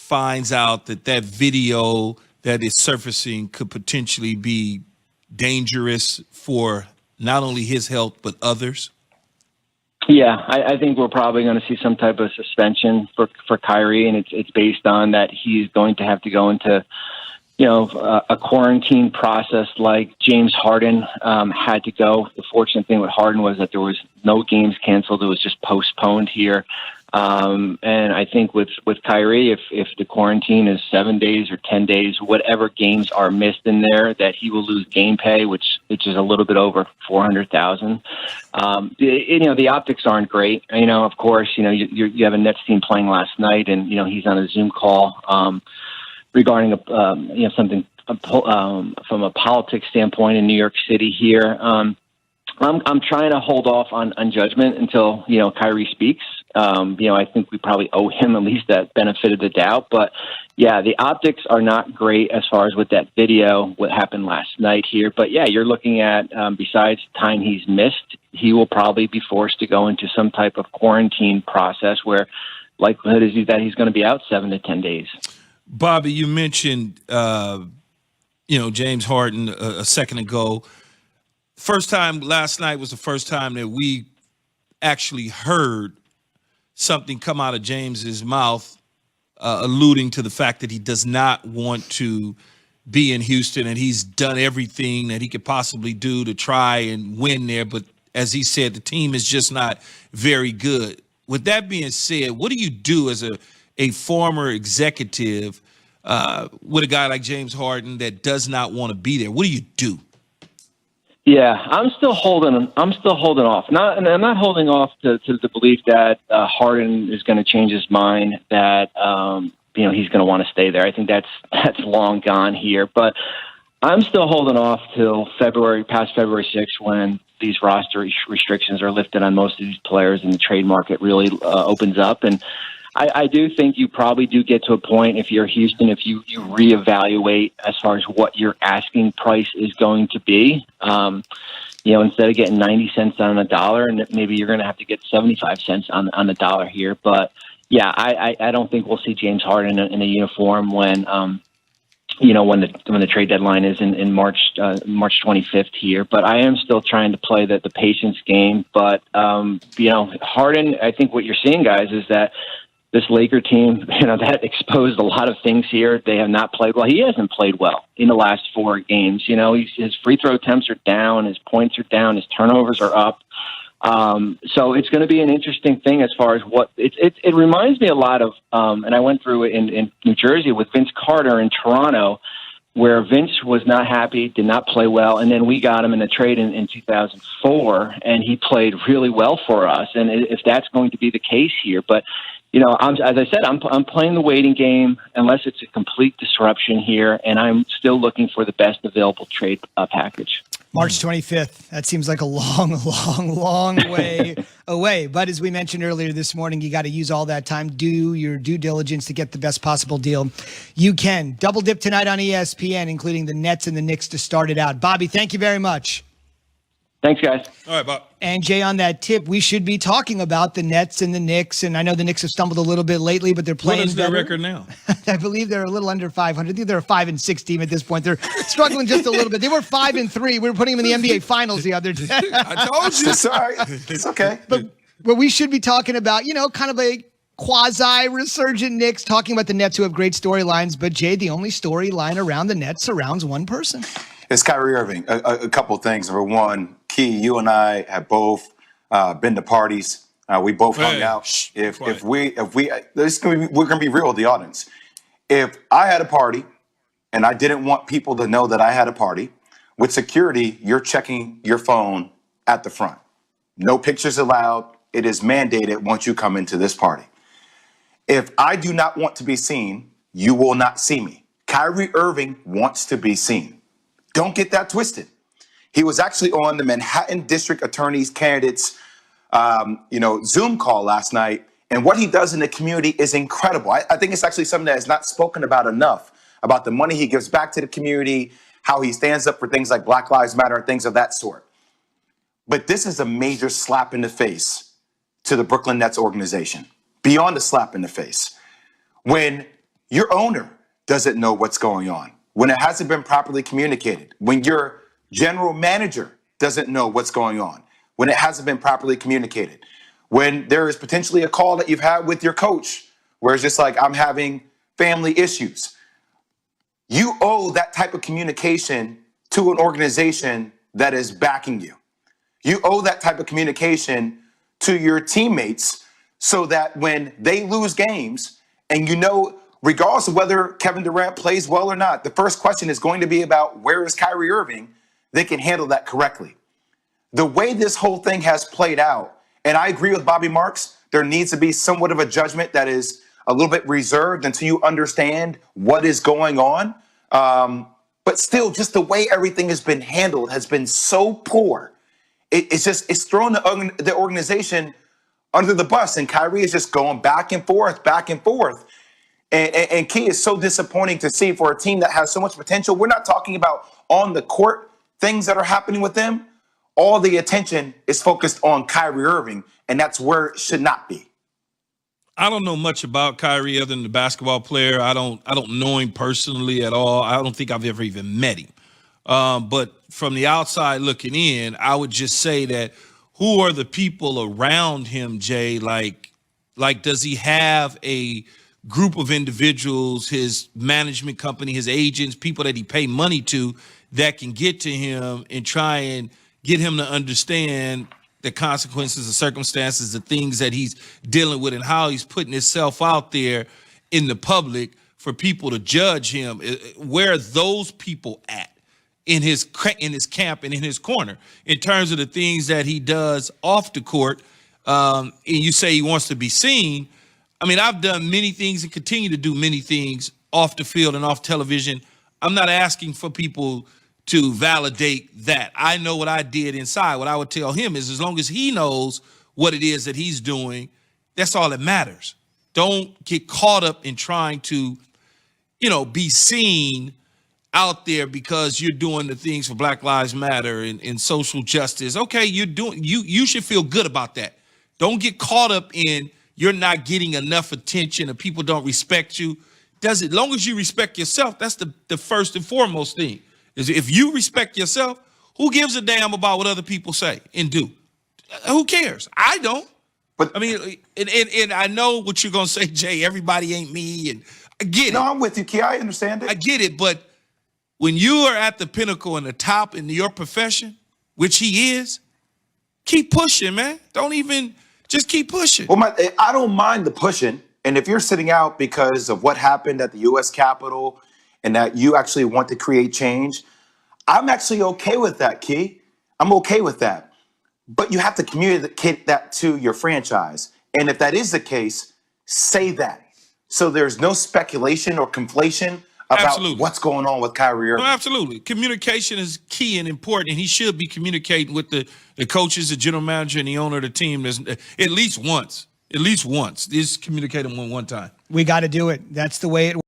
finds out that that video that is surfacing could potentially be dangerous for not only his health but others? Yeah, I think we're probably going to see some type of suspension for Kyrie, and it's based on that he's going to have to go into a quarantine process like James Harden had to go. The fortunate thing with Harden was that there was no games canceled; it was just postponed here. And I think with Kyrie, if the quarantine is 7 days or 10 days, whatever games are missed in there, that he will lose game pay, which is a little bit over $400,000. The optics aren't great. Of course, you have a Nets team playing last night, and he's on a Zoom call regarding something from a politics standpoint in New York City here. I'm trying to hold off on judgment until Kyrie speaks. I think we probably owe him at least that benefit of the doubt. But yeah, the optics are not great as far as with that video, what happened last night here. But yeah, you're looking at besides time he's missed, he will probably be forced to go into some type of quarantine process where likelihood is that he's going to be out 7 to 10 days. Bobby, you mentioned James Harden a second ago. Last night was the first time that we actually heard something come out of James's mouth alluding to the fact that he does not want to be in Houston, and he's done everything that he could possibly do to try and win there. But as he said, the team is just not very good. With that being said, what do you do as a former executive with a guy like James Harden that does not want to be there? What do you do? Yeah, I'm still holding off. And I'm not holding off to the belief that Harden is going to change his mind, that he's going to want to stay there. I think that's long gone here. But I'm still holding off till past February 6th, when these roster restrictions are lifted on most of these players and the trade market really opens up. And I do think you probably do get to a point, if you're Houston, if you reevaluate as far as what your asking price is going to be. Instead of getting 90 cents on a dollar, and maybe you're going to have to get 75 cents on the dollar here. But yeah, I don't think we'll see James Harden in a uniform when the trade deadline is in March 25th here. But I am still trying to play the patience game. But Harden, I think what you're seeing, guys, is that this Laker team, that exposed a lot of things here. They have not played well. He hasn't played well in the last 4 games. His free throw attempts are down, his points are down, his turnovers are up. So it's going to be an interesting thing as far as what it reminds me a lot of. And I went through it in New Jersey with Vince Carter in Toronto, where Vince was not happy, did not play well, and then we got him in a trade in 2004, and he played really well for us. And if that's going to be the case here, but as I said, I'm playing the waiting game unless it's a complete disruption here, and I'm still looking for the best available trade package. March 25th. That seems like a long, long, long way away. But as we mentioned earlier this morning, you got to use all that time, do your due diligence to get the best possible deal you can. Double dip tonight on ESPN, including the Nets and the Knicks to start it out. Bobby, thank you very much. Thanks, guys. All right, Bob. And Jay, on that tip, we should be talking about the Nets and the Knicks. And I know the Knicks have stumbled a little bit lately, but they're playing What is their better. record now? I believe they're a little under 500. I think they're a 5-6 team at this point. They're struggling just a little bit. They were 5-3. We were putting them in the NBA Finals the other day. I told you. Sorry. It's okay. But we should be talking about, kind of a quasi-resurgent Knicks, talking about the Nets who have great storylines. But, Jay, the only storyline around the Nets surrounds one person. It's Kyrie Irving. A couple of things. Number one, Key, you and I have both been to parties. We both hung out. We're gonna be real with the audience. If I had a party and I didn't want people to know that I had a party, with security, you're checking your phone at the front. No pictures allowed. It is mandated once you come into this party. If I do not want to be seen, you will not see me. Kyrie Irving wants to be seen. Don't get that twisted. He was actually on the Manhattan District Attorney's candidate's, Zoom call last night. And what he does in the community is incredible. I think it's actually something that is not spoken about enough, about the money he gives back to the community, how he stands up for things like Black Lives Matter and things of that sort. But this is a major slap in the face to the Brooklyn Nets organization, beyond a slap in the face. When your owner doesn't know what's going on, when it hasn't been properly communicated, when your general manager doesn't know what's going on, when it hasn't been properly communicated, when there is potentially a call that you've had with your coach where it's just like, I'm having family issues. You owe that type of communication to an organization that is backing you. You owe that type of communication to your teammates so that when they lose games, and regardless of whether Kevin Durant plays well or not, the first question is going to be about where is Kyrie Irving? They can handle that correctly. The way this whole thing has played out, and I agree with Bobby Marks, there needs to be somewhat of a judgment that is a little bit reserved until you understand what is going on. But still, just the way everything has been handled has been so poor. It's thrown the organization under the bus, and Kyrie is just going back and forth, back and forth. And Key is so disappointing to see for a team that has so much potential. We're not talking about on the court things that are happening with them. All the attention is focused on Kyrie Irving, and that's where it should not be. I don't know much about Kyrie other than the basketball player. I don't know him personally at all. I don't think I've ever even met him. But from the outside looking in, I would just say that who are the people around him, Jay? Like does he have a group of individuals, his management company, his agents, people that he pay money to that can get to him and try and get him to understand the consequences, the circumstances, the things that he's dealing with, and how he's putting himself out there in the public for people to judge him? Where are those people at in his camp and in his corner in terms of the things that he does off the court? And you say he wants to be seen. I mean, I've done many things and continue to do many things off the field and off television. I'm not asking for people to validate that. I know what I did inside. What I would tell him is, as long as he knows what it is that he's doing, that's all that matters. Don't get caught up in trying to, be seen out there because you're doing the things for Black Lives Matter and social justice. Okay, you should feel good about that. Don't get caught up in you're not getting enough attention or people don't respect you. As long as you respect yourself, that's the first and foremost thing. Is if you respect yourself, who gives a damn about what other people say and do? Who cares? I don't. But I mean, and I know what you're gonna say, Jay. Everybody ain't me, and I get it. No, I'm with you, Key. I understand it. I get it, but when you are at the pinnacle and the top in your profession, which he is, keep pushing, man. Just keep pushing. Well, I don't mind the pushing. And if you're sitting out because of what happened at the U.S. Capitol and that you actually want to create change, I'm actually okay with that, Key. I'm okay with that. But you have to communicate that to your franchise. And if that is the case, say that. So there's no speculation or conflation about what's going on with Kyrie Irving. No, absolutely. Communication is key and important, and he should be communicating with the coaches, the general manager, and the owner of the team at least once. Just communicate them one time. We got to do it. That's the way it